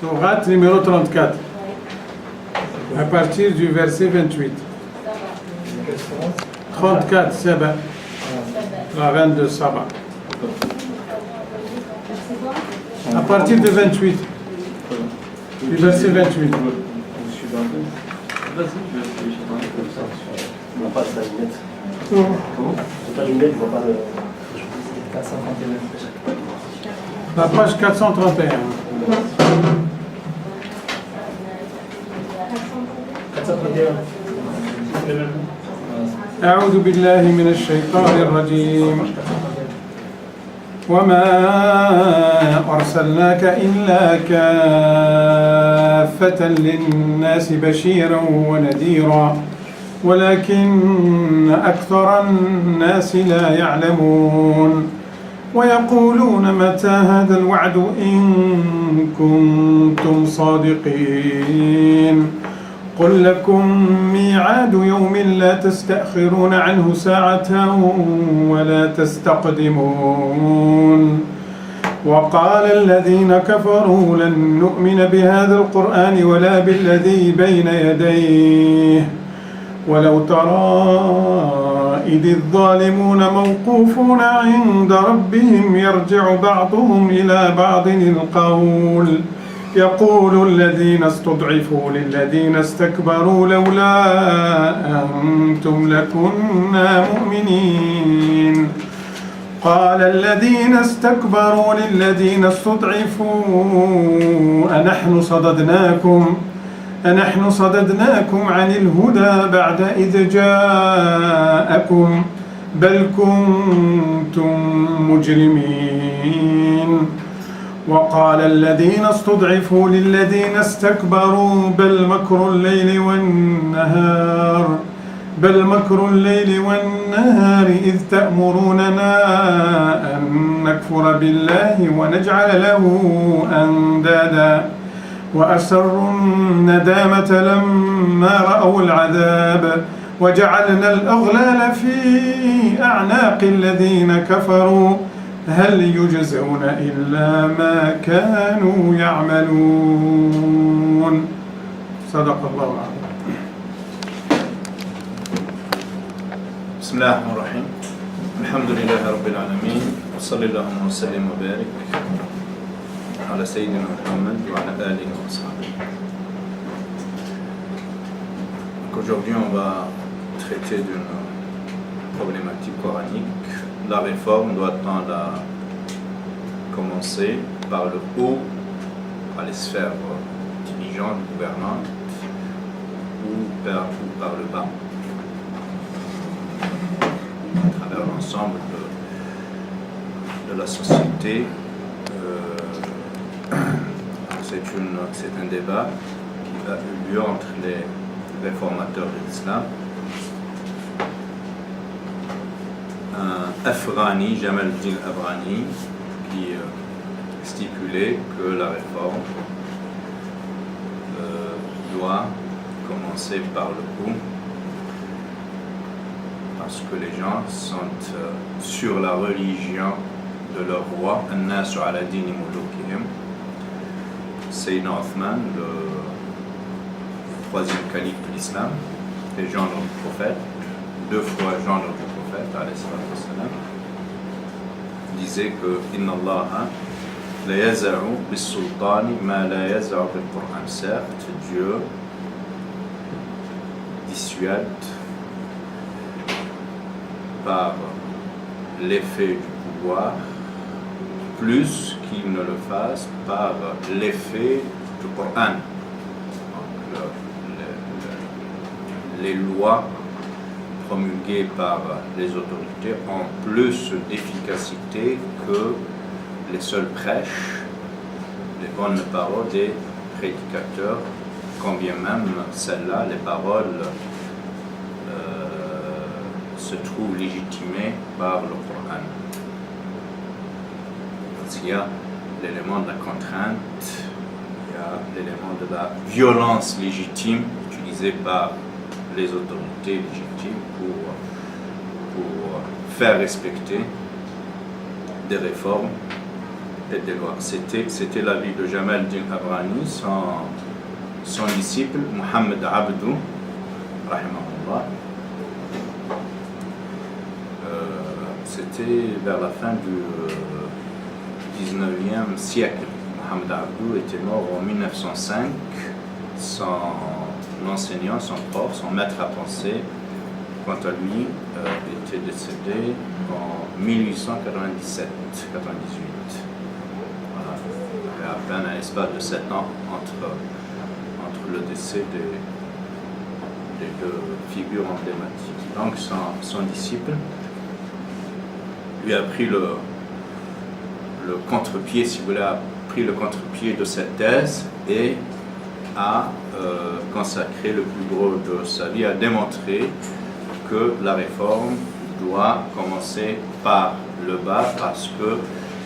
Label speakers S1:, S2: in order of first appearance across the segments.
S1: Sourate numéro 34, à partir du verset 28. 34, Saba. La reine de Saba. À partir de 28. Du verset 28.
S2: On passe la lunette.
S1: Comment?
S2: J'ai pas de lunette, je vois pas le. 431.
S1: La page 431.
S2: 431.
S1: أعوذ بالله من الشيطان الرجيم وما أرسلناك إلا كافة للناس بشيرا ونذيرا ولكن أكثر الناس لا يعلمون ويقولون متى هذا الوعد إن كنتم صادقين قل لكم ميعاد يوم لا تستأخرون عنه ساعة ولا تستقدمون وقال الذين كفروا لن نؤمن بهذا القرآن ولا بالذي بين يديه ولو ترى إذ الظالمون موقوفون عند ربهم يرجع بعضهم إلى بعض القول يقول الذين استضعفوا للذين استكبروا لولا أنتم لكنا مؤمنين قال الذين استكبروا للذين استضعفوا أنحن صددناكم عن الهدى بعد إذ جاءكم بل كنتم مجرمين وقال الذين استضعفوا للذين استكبروا بل مكر الليل والنهار إذ تأمروننا أن نكفر بالله ونجعل له أندادا وأسروا الندامة لما رأوا العذاب وجعلنا الأغلال في أعناق الذين كفروا هل يجزون إلا ما كانوا يعملون صدق الله العظيم.
S3: بسم الله الرحمن الرحيم الحمد لله رب العالمين وصلى اللهم وسلم وبارك على سيدنا محمد وعلى آله وصحبه. Aujourd'hui on va traiter d'une problématique coranique. La réforme doit-on la commencer par le haut, par les sphères dirigeantes, gouvernantes, ou par le bas, à travers l'ensemble de la société. C'est un débat qui a eu lieu entre les réformateurs de l'islam. Afghani, Jamal Din Afghani, qui stipulait que la réforme doit commencer par le haut, parce que les gens sont sur la religion de leur roi, An-Nasu ala dini mulukihim. Sayyidina Othman, le troisième calife de l'islam, et gendre du prophète, 2 fois gendre du prophète, alayhi salam, disait que Inna Allah la yaza'u bis-sultani ma la yaza'u bil-Qur'an. Certes, Dieu dissuade par l'effet du pouvoir plus qu'il ne le fasse par l'effet du Coran. Donc, les lois promulguées par les autorités ont plus d'efficacité que les seules prêches, les bonnes paroles des prédicateurs, quand bien même celles-là, les paroles se trouvent légitimées par le Coran. Il y a l'élément de la contrainte, il y a l'élément de la violence légitime utilisée par les autorités légitimes pour faire respecter des réformes et des lois. C'était l'avis de Jamal al-Din Abrani, son disciple Mohamed Abdou, rahimahullah. C'était vers la fin du 19e siècle. Mohamed Abdou était mort en 1905. Son enseignant, son prof, son maître à penser, quant à lui, était décédé en 1897-98. Voilà. Il y a à peine un espace de 7 ans entre le décès des deux figures emblématiques. Donc son disciple lui a pris le contre-pied, si vous voulez, a pris le contre-pied de cette thèse et a consacré le plus gros de sa vie à démontrer que la réforme doit commencer par le bas parce que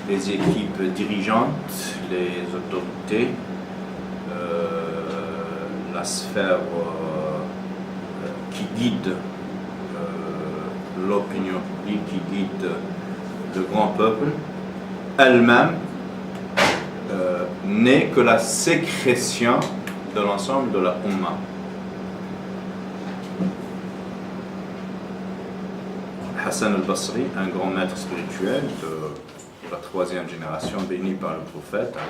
S3: les équipes dirigeantes, les autorités, la sphère qui guide l'opinion publique, qui guide le grand peuple, elle-même n'est que la sécrétion de l'ensemble de la Ummah. Hassan al-Basri, un grand maître spirituel de la 3e génération, béni par le prophète, la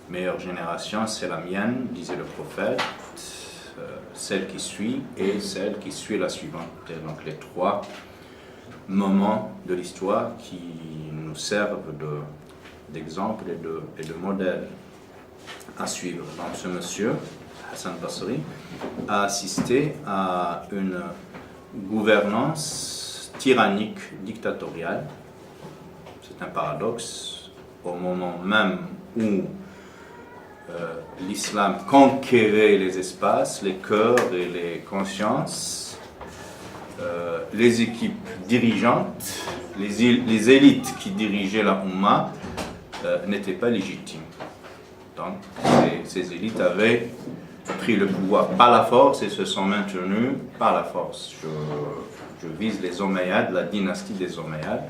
S3: meilleure génération, c'est la mienne, disait le prophète, celle qui suit et celle qui suit la suivante. Et donc les 3 moments de l'histoire qui nous servent d'exemple et de modèle à suivre. Donc ce monsieur, Hassan Basri, a assisté à une gouvernance tyrannique, dictatoriale. C'est un paradoxe. Au moment même où l'islam conquérait les espaces, les cœurs et les consciences, les équipes dirigeantes, les élites qui dirigeaient la Ummah n'étaient pas légitimes. Donc ces élites avaient pris le pouvoir par la force et se sont maintenues par la force. Je vise les Omeyyades, la dynastie des Omeyyades,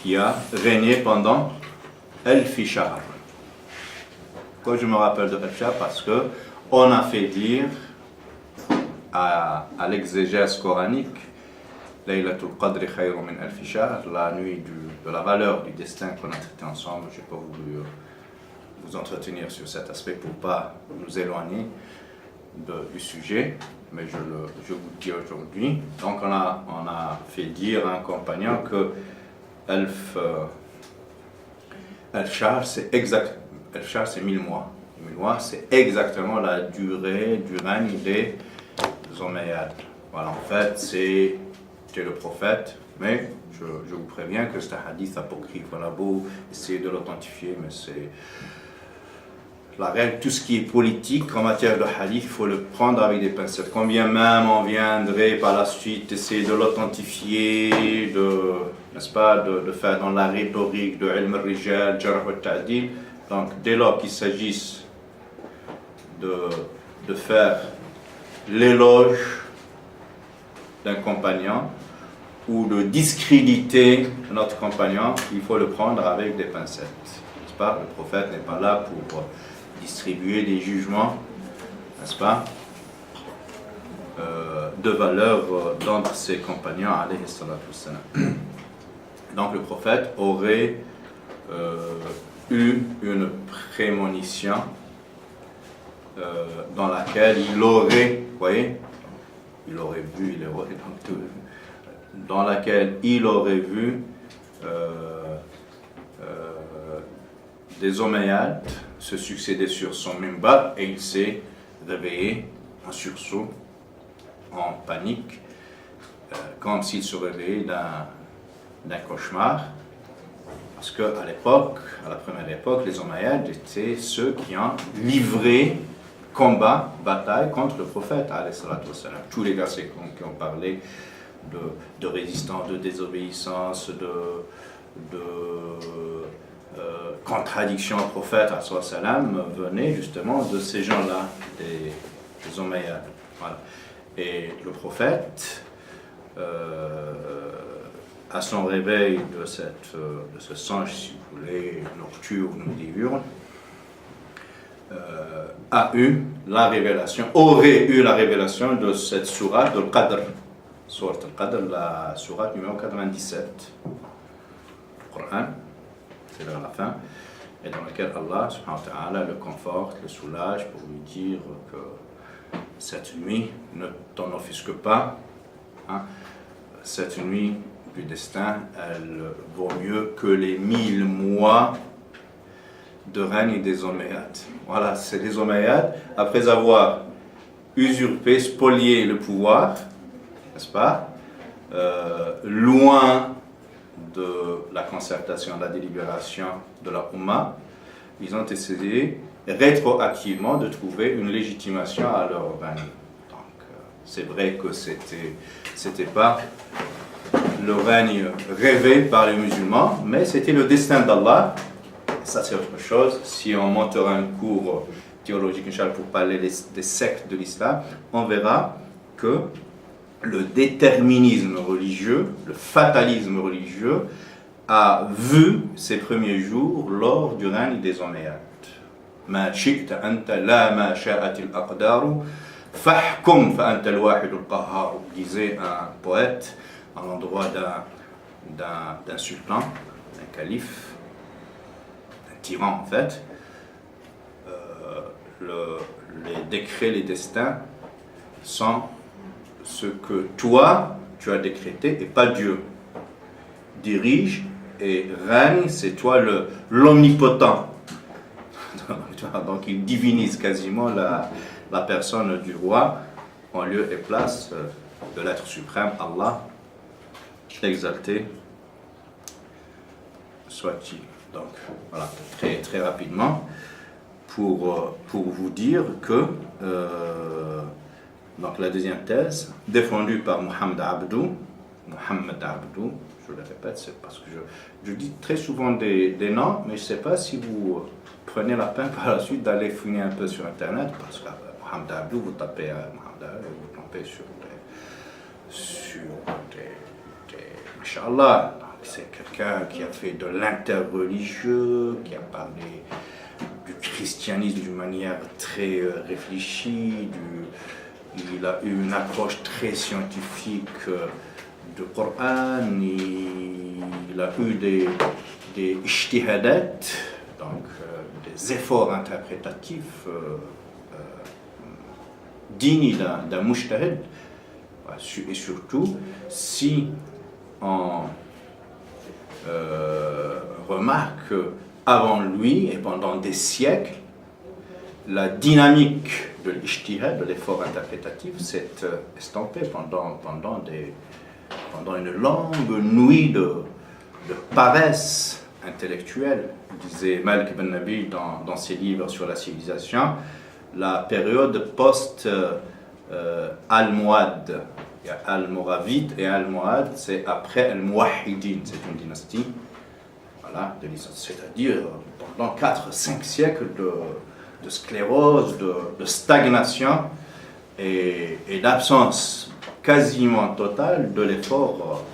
S3: qui a régné pendant El-Fishar. Pourquoi je me rappelle de El-Fishar? Parce qu'on a fait dire à l'exégèse coranique Laylatul Qadri khayrun min al-Fishar, la nuit de la valeur du destin qu'on a traité ensemble. Je n'ai pas voulu vous entretenir sur cet aspect pour ne pas nous éloigner du sujet, mais je vous le dis aujourd'hui. Donc on a fait dire à un compagnon que El-Shahr, c'est 1000 mois. 1000 mois, c'est exactement la durée du règne des Omeyyades. Voilà, en fait, c'est le prophète, mais je vous préviens que c'est un hadith apocryphe. On a beau essayer de l'authentifier, mais c'est la règle. Tout ce qui est politique en matière de hadith, il faut le prendre avec des pincettes. Quand bien même on viendrait par la suite essayer de l'authentifier, n'est-ce pas, de faire dans la rhétorique de ilm al-rijal, jarh al-ta'dil. Donc dès lors qu'il s'agisse de faire l'éloge d'un compagnon ou de discréditer notre compagnon, il faut le prendre avec des pincettes. N'est-ce pas? Le prophète n'est pas là pour distribuer des jugements, n'est-ce pas, de valeur d'entre ses compagnons, alayhi salatu wassalam. Donc le prophète aurait eu une prémonition dans laquelle il aurait, vous voyez, dans laquelle il aurait vu des Omeyyades se succéder sur son minbar, et il s'est réveillé en sursaut, en panique, comme s'il se réveillait d'un cauchemar. Parce qu'à l'époque, à la première époque, les Omeyyades étaient ceux qui ont livré combat, bataille contre le prophète, alayhi salatu wassalam. Tous les versets qui ont parlé de résistance, de désobéissance, de contradiction au prophète, alayhi salatu wassalam, venaient justement de ces gens-là, les Omeyyades. Voilà. Et le prophète, à son réveil de ce songe, si vous voulez, nocturne ou diurne, aurait eu la révélation de cette sourate de Qadr. Sourate al-Qadr, la sourate numéro 97. Le Coran, c'est vers la fin, et dans laquelle Allah subhanahu wa ta'ala le conforte, le soulage pour lui dire que cette nuit ne t'en offusque pas. Hein. Cette nuit du destin, elle vaut mieux que les 1000 mois de règne des Omeyyades. Voilà, c'est les Omeyyades, après avoir usurpé, spolié le pouvoir, n'est-ce pas, loin de la concertation, de la délibération de la Ummah, ils ont essayé rétroactivement de trouver une légitimation à leur règne. Donc, c'est vrai que c'était pas le règne rêvé par les musulmans, mais c'était le destin d'Allah. Ça, c'est autre chose. Si on montera un cours théologique, Inch'Allah, pour parler des sectes de l'islam, on verra que le déterminisme religieux, le fatalisme religieux, a vu ses premiers jours lors du règne des Omeyyades. Ma shi'ta anta la ma sha'atil aqdaru fahkum fa anta al-wahidul qahhar, disait un poète à l'endroit d'un sultan, d'un calife, d'un tyran en fait. Les décrets, les destins sont ce que toi tu as décrété et pas Dieu. Dirige et règne, c'est toi l'omnipotent. Donc il divinise quasiment la personne du roi en lieu et place de l'être suprême, Allah, exalté soit-il. Donc voilà, très, très rapidement, pour vous dire que donc la deuxième thèse, défendue par Mohamed Abdou, je le répète, c'est parce que je dis très souvent des noms, mais je ne sais pas si vous prenez la peine par la suite d'aller fouiner un peu sur Internet, parce que Mohamed Abdou, vous tapez Mohamed Abdou, vous tombez sur des Inch'Allah, c'est quelqu'un qui a fait de l'interreligieux, qui a parlé du christianisme d'une manière très réfléchie, il a eu une approche très scientifique du Coran, il a eu des ijtihadat, donc des efforts interprétatifs dignes d'un mujtahid. Et surtout, si on remarque qu'avant lui et pendant des siècles, la dynamique de l'ijtihad, de l'effort interprétatif, s'est estampée pendant une longue nuit de paresse intellectuelle. Disait Malik ibn Nabi dans ses livres sur la civilisation, la période post-Almohade. Il y a Almoravide et Almohade, c'est après Al-Muwahhidine, c'est une dynastie, voilà, c'est-à-dire pendant 4-5 siècles de sclérose, de stagnation et d'absence quasiment totale de l'effort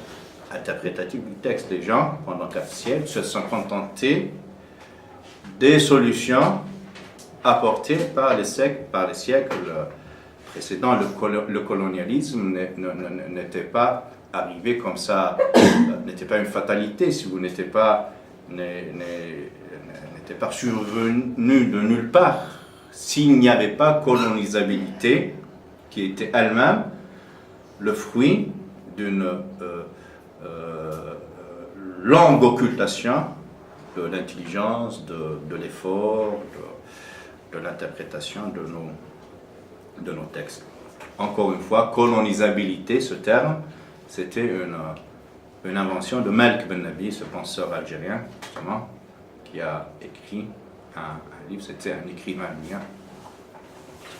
S3: interprétatif du texte. Les gens, pendant 4 siècles, se sont contentés des solutions apportées par les siècles précédents. Le colonialisme n'était pas arrivé comme ça, n'était pas une fatalité, si vous n'était pas survenu de nulle part, s'il n'y avait pas colonisabilité, qui était elle-même le fruit d'une longue occultation de l'intelligence, de l'effort, de l'interprétation de nos textes. Encore une fois, colonisabilité, ce terme, c'était une invention de Malik ibn Nabi, ce penseur algérien, justement, qui a écrit un livre, c'était un écrivain mien.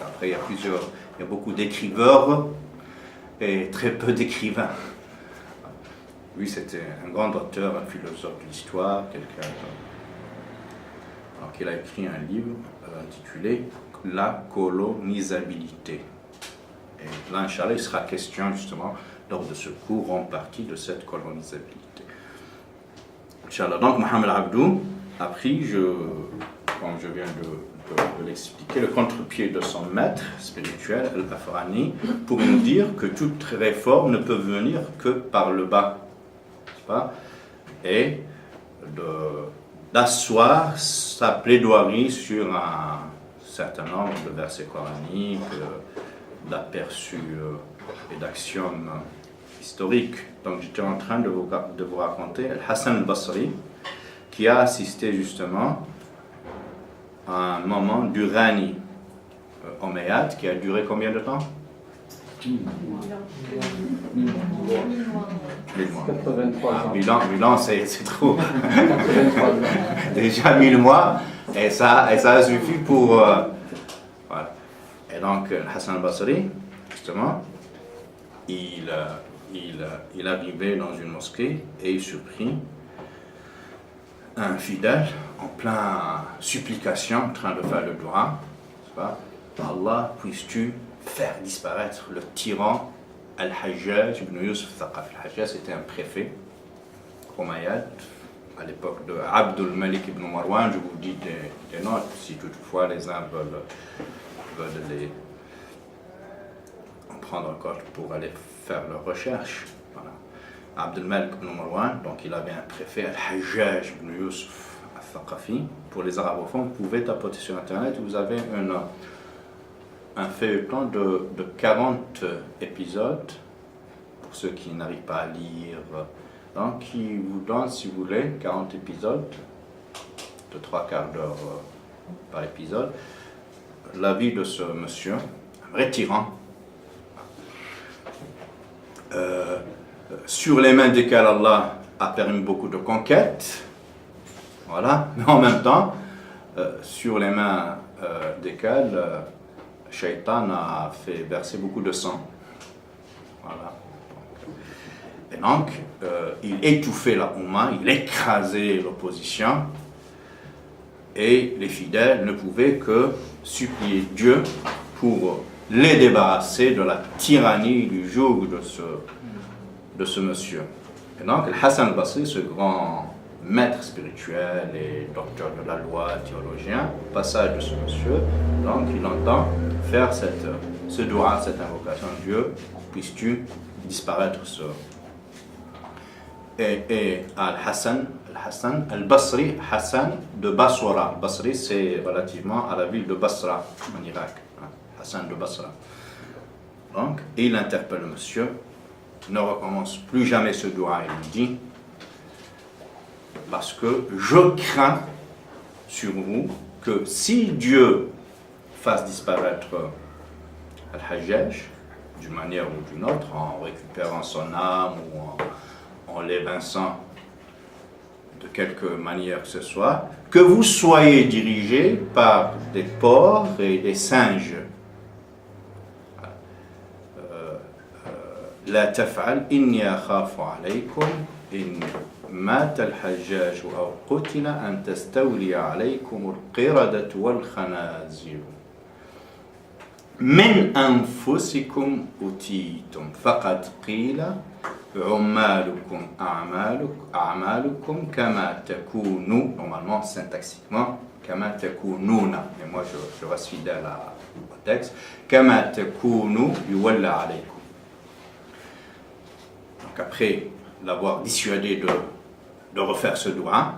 S3: Après, il y a beaucoup d'écriveurs et très peu d'écrivains. Lui, c'était un grand auteur, un philosophe de l'histoire, quelqu'un. Donc, il a écrit un livre intitulé la colonisabilité. Et là, Inch'Allah, il sera question justement lors de ce cours en partie de cette colonisabilité. Inch'Allah. Donc, Mohamed Abdou a pris, comme je viens de l'expliquer, le contre-pied de son maître spirituel, Al-Afrani, pour nous dire que toute réforme ne peut venir que par le bas, n'est-ce pas? Et d'asseoir sa plaidoirie sur un certain nombre de versets coraniques, d'aperçus et d'axiomes historiques. Donc j'étais en train de vous raconter Al-Hassan al-Basri, qui a assisté justement à un moment du règne omeyyade qui a duré combien de temps?
S2: 1000 mois. 83 ans.
S3: 1000 ans, c'est trop.
S2: 83 ans.
S3: Déjà 1000 mois, et ça a suffi pour... voilà. Et donc, Hassan al-Basri, justement, il arrivait dans une mosquée et il surprit un fidèle en plein supplication, en train de faire le dua, n'est-ce pas? Allah, puisses-tu faire disparaître le tyran Al-Hajjaj ibn Yusuf al-Thaqafi. Al-Hajjaj était un préfet omeyyade à l'époque de Abdul Malik ibn Marwan. Je vous dis des notes si toutefois les uns veulent les en prendre en compte pour aller faire leurs recherches. Voilà. Abdul Malik ibn Marwan, donc il avait un préfet Al-Hajjaj ibn Yusuf al-Thaqafi. Pour les arabophones, vous pouvez tapoter sur internet, vous avez un feuilleton de 40 épisodes, pour ceux qui n'arrivent pas à lire, donc qui vous donne, si vous voulez, 40 épisodes, de 3/4 d'heure par épisode, la vie de ce monsieur, un vrai tyran, sur les mains desquelles Allah a permis beaucoup de conquêtes, voilà, mais en même temps, sur les mains desquelles Shaitan a fait verser beaucoup de sang. Voilà. Et donc, il étouffait la Oumma, il écrasait l'opposition, et les fidèles ne pouvaient que supplier Dieu pour les débarrasser de la tyrannie du joug de ce monsieur. Et donc, Hassan al-Basri, ce grand maître spirituel et docteur de la loi, théologien, au passage de ce monsieur, donc il entend faire ce dua, cette invocation à Dieu, puisses-tu disparaître ce... Et Al-Hassan al-Basri, Hassan de Basra. Basri, c'est relativement à la ville de Basra, en Irak. Hassan de Basra. Donc, il interpelle le monsieur, ne recommence plus jamais ce dua, il lui dit, parce que je crains sur vous que si Dieu fasse disparaître Al-Hajjaj, d'une manière ou d'une autre, en récupérant son âme ou en l'évinçant de quelque manière que ce soit, que vous soyez dirigés par des porcs et des singes. La taf'al inni akhafu alaykum in مات الحجاج أو قتل أن تستولي عليكم القردة والخنازير من أنفسكم أوتيتم فقد قيل عمالكم أعمالكم كما تكونوا normalement syntaxiquement كما تكونون mais moi je reste fidèle au texte كما تكونوا يولى عليكم. Donc après l'avoir dissuadé de refaire ce dua,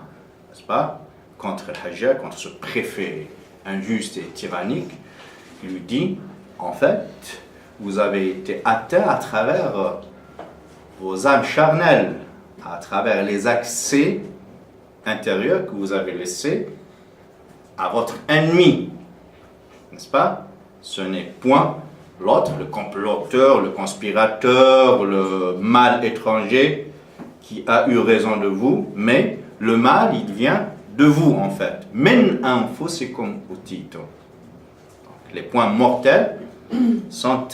S3: n'est-ce pas, contre Al-Hajjaj, contre ce préfet injuste et tyrannique, il lui dit, en fait, vous avez été atteint à travers vos âmes charnelles, à travers les accès intérieurs que vous avez laissés à votre ennemi, n'est-ce pas? Ce n'est point l'autre, le comploteur, le conspirateur, le mal étranger, qui a eu raison de vous, mais le mal, il vient de vous, en fait. Men anfusikum utitum. Les points mortels sont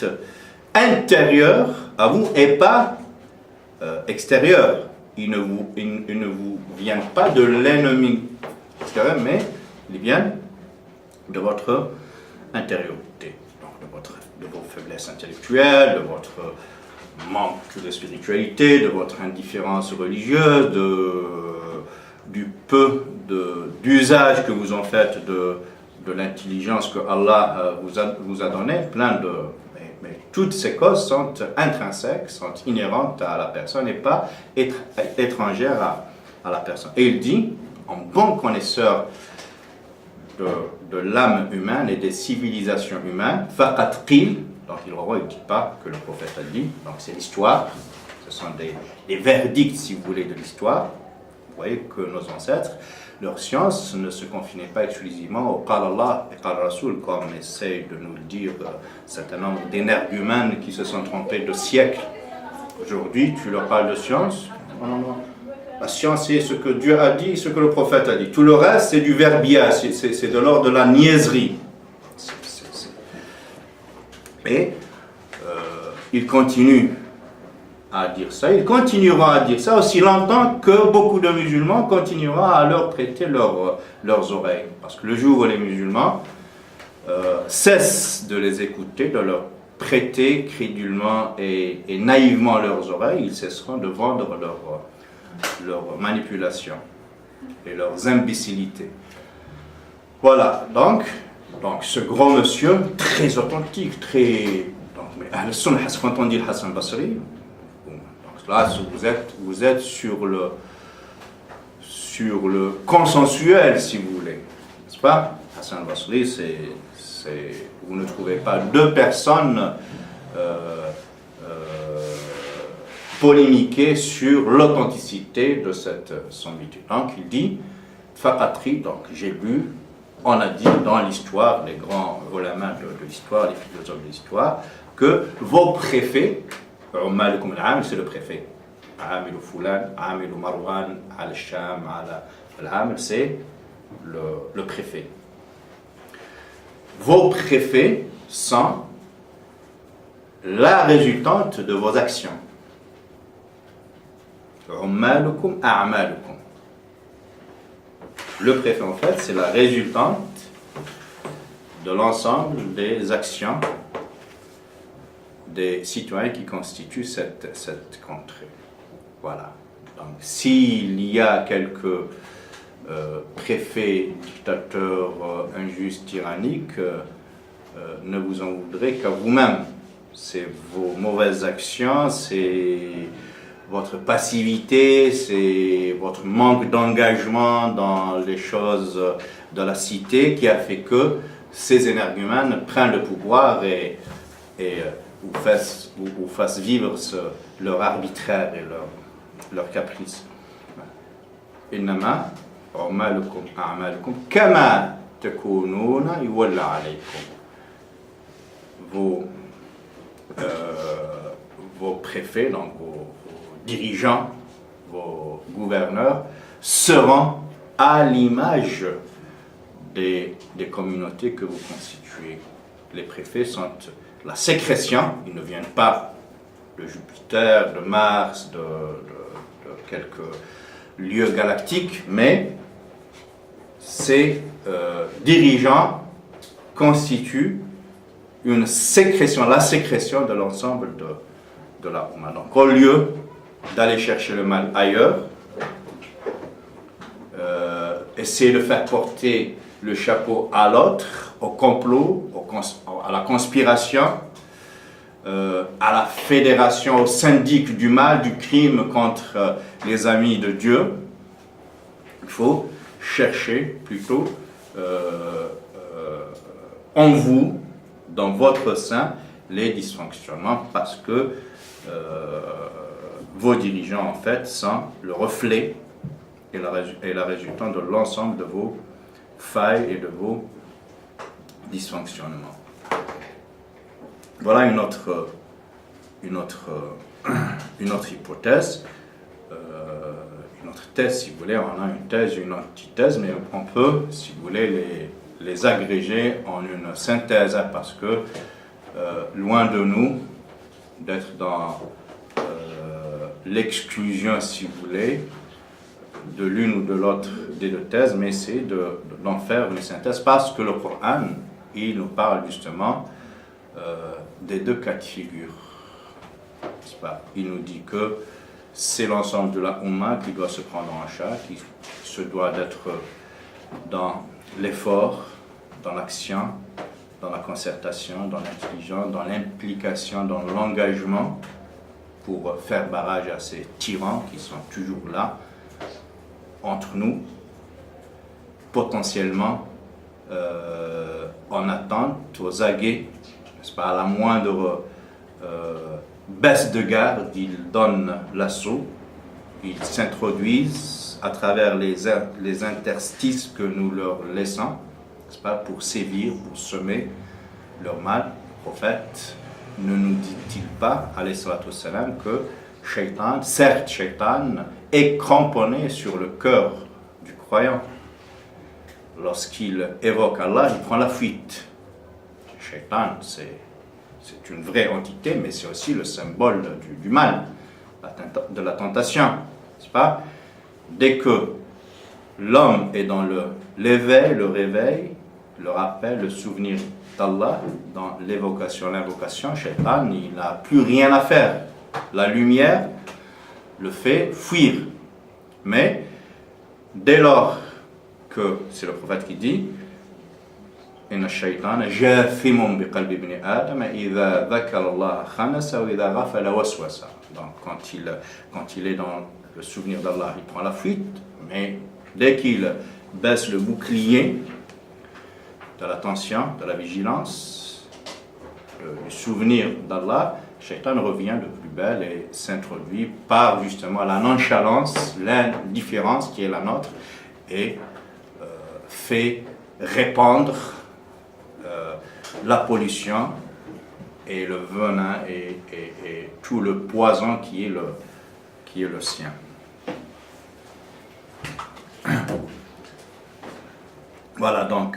S3: intérieurs à vous et pas extérieurs. Ils ne vous viennent pas de l'ennemi extérieur, mais ils viennent de votre intériorité, donc de vos faiblesses intellectuelles, de votre manque de spiritualité, de votre indifférence religieuse, du peu d'usage que vous en faites de l'intelligence que Allah vous a donnée, mais toutes ces causes sont intrinsèques, sont inhérentes à la personne et pas étrangères à la personne. Et il dit, en bon connaisseur de l'âme humaine et des civilisations humaines, faqat qil, donc il ne dit pas que le prophète a dit, donc c'est l'histoire, ce sont des verdicts, si vous voulez, de l'histoire. Vous voyez que nos ancêtres, leur science ne se confinait pas exclusivement au Qala Allah et Qala Rasoul, comme essaye de nous le dire un certain nombre d'énergumènes qui se sont trompés de siècles. Aujourd'hui, tu leur parles de science, non. La science, c'est ce que Dieu a dit, ce que le prophète a dit. Tout le reste, c'est du verbiage, c'est de l'ordre de la niaiserie. Mais il continue à dire ça, il continuera à dire ça aussi longtemps que beaucoup de musulmans continueront à leur prêter leurs oreilles. Parce que le jour où les musulmans cessent de les écouter, de leur prêter crédulement et naïvement leurs oreilles, ils cesseront de vendre leurs manipulations et leurs imbécilités. Voilà, donc ce grand monsieur, très authentique, très... Donc, mais Ahl-Sunnah, quand on dit le Hassan Basri, donc là, vous êtes sur le consensuel, si vous voulez. N'est-ce pas? Hassan Basri, vous ne trouvez pas deux personnes polémiquer sur l'authenticité de cette sommité. Donc il dit, Faqatri, donc j'ai lu, on a dit dans l'histoire, les grands ulama de l'histoire, les philosophes de l'histoire, que vos préfets, Malikum al-Amil, c'est le préfet, Amil Fulan, Amil Marwan, Al-Sham, Al-Amil, c'est le préfet. Vos préfets sont la résultante de vos actions. Ummalukum a'malukum. Le préfet, en fait, c'est la résultante de l'ensemble des actions des citoyens qui constituent cette contrée. Voilà. Donc, s'il y a quelques préfets, dictateurs, injustes, tyranniques, ne vous en voudrez qu'à vous-même. C'est vos mauvaises actions, c'est votre passivité, c'est votre manque d'engagement dans les choses de la cité qui a fait que ces énergumènes prennent le pouvoir et vous fassent vivre leur arbitraire et leur caprice. Innama a'malukum a'malukum kama takununa yuwalla alaykum. Vos préfets, donc vos dirigeants, vos gouverneurs, seront à l'image des communautés que vous constituez. Les préfets sont la sécrétion, ils ne viennent pas de Jupiter, de Mars, de quelques lieux galactiques, mais ces dirigeants constituent une sécrétion, la sécrétion de l'ensemble de la Oumma. Donc au lieu d'aller chercher le mal ailleurs, essayer de faire porter le chapeau à l'autre, au complot, à la conspiration, à la fédération, au syndic du mal, du crime contre les amis de Dieu, il faut chercher plutôt en vous, dans votre sein, les dysfonctionnements, parce que vos dirigeants, en fait, sont le reflet et la résultante de l'ensemble de vos failles et de vos dysfonctionnements. Voilà une autre hypothèse, une autre thèse, si vous voulez. On a une thèse, une antithèse, mais on peut, si vous voulez, les agréger en une synthèse, parce que loin de nous d'être dans l'exclusion, si vous voulez, de l'une ou de l'autre des deux thèses, mais c'est d'en faire une synthèse, parce que le Coran il nous parle justement des deux cas de figure. N'est-ce pas? Il nous dit que c'est l'ensemble de la Ummah qui doit se prendre en charge, qui se doit d'être dans l'effort, dans l'action, dans la concertation, dans l'intelligence, dans l'implication, dans l'engagement pour faire barrage à ces tyrans qui sont toujours là, entre nous, potentiellement en attente, aux aguets, n'est-ce pas, à la moindre baisse de garde, ils donnent l'assaut, ils s'introduisent à travers les interstices que nous leur laissons, n'est-ce pas, pour sévir, pour semer leur mal. Le prophète ne nous dit-il pas, alayhi salatu wassalam, que Shaitan, certes Shaitan, est cramponné sur le cœur du croyant. Lorsqu'il évoque Allah, il prend la fuite. Shaitan, c'est une vraie entité, mais c'est aussi le symbole du mal, de la tentation, n'est-ce pas? Dès que l'homme est dans l'éveil, le réveil, le rappel, le souvenir d'Allah, dans l'évocation, l'invocation, Shaitan, il n'a plus rien à faire. La lumière le fait fuir. Mais dès lors que, c'est le prophète qui dit, إن الشيطان جاثم بقلب ابن آدم إذا ذكر الله خنس وإذا غفل وسوس. Donc quand il est dans le souvenir d'Allah, il prend la fuite, mais dès qu'il baisse le bouclier de l'attention, de la vigilance, le souvenir d'Allah, Shaitan revient de plus belle et s'introduit par justement la nonchalance, l'indifférence qui est la nôtre, et fait répandre la pollution et le venin et tout le poison qui est le sien. Voilà, donc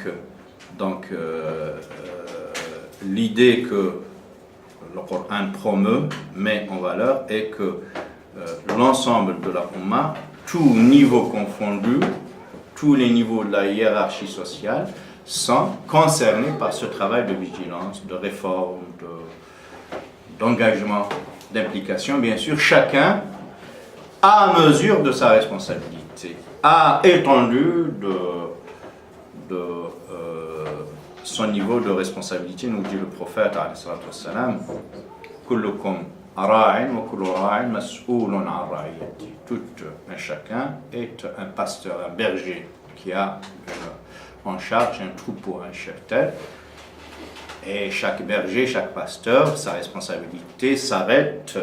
S3: l'idée que le Coran promeut, met en valeur, est que l'ensemble de la Ummah, tous niveaux confondus, tous les niveaux de la hiérarchie sociale, sont concernés par ce travail de vigilance, de réforme, d'engagement, d'implication. Bien sûr, chacun à mesure de sa responsabilité, à étendue de son niveau de responsabilité, nous dit le prophète, alayhi salatu wassalam, kullukum ra'in wa kullu ra'in mas'oulun an ra'iyati. Tout un chacun est un pasteur, un berger qui a en charge un troupeau, un cheptel, et chaque berger, chaque pasteur, sa responsabilité s'arrête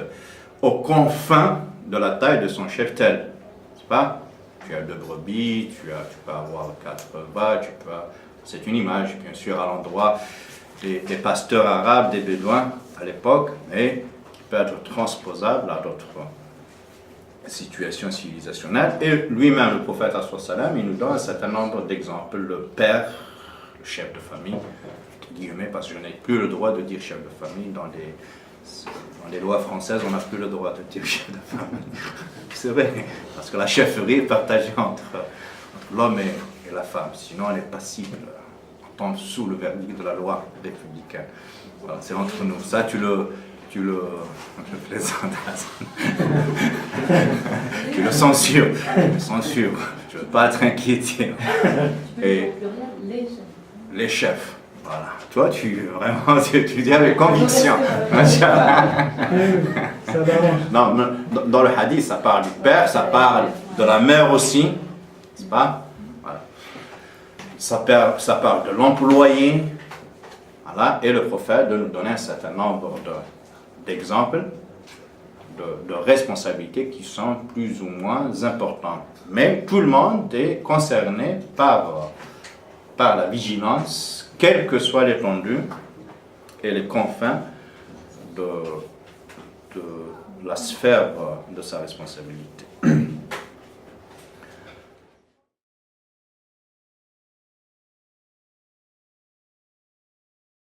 S3: aux confins de la taille de son cheptel, n'est-ce pas? Tu as 2 brebis, tu peux avoir 4 vaches, c'est une image, bien sûr, à l'endroit des pasteurs arabes, des bédouins à l'époque, mais qui peut être transposable à d'autres situations civilisationnelles. Et lui-même, le prophète, il nous donne un certain nombre d'exemples. Le père, le chef de famille, guillemets, parce que je n'ai plus le droit de dire chef de famille. Dans les lois françaises, on n'a plus le droit de dire chef de famille. C'est vrai, parce que la chefferie est partagée entre l'homme et la femme. Sinon, elle est passible, on tombe sous le verdict de la loi républicaine. Voilà, c'est entre nous. Ça, tu le plaisante. Tu le censures. Je ne veux pas être inquiété. Et les chefs. Voilà. Toi, tu dis avec conviction. Non, dans le hadith, ça parle du père, ça parle de la mère aussi, n'est-ce pas? Voilà. Ça parle de l'employé. Voilà. Et le prophète de nous donner un certain nombre d'exemples de responsabilités qui sont plus ou moins importantes. Mais tout le monde est concerné par la vigilance, quelle que soit l'étendue et les confins de la sphère de sa responsabilité.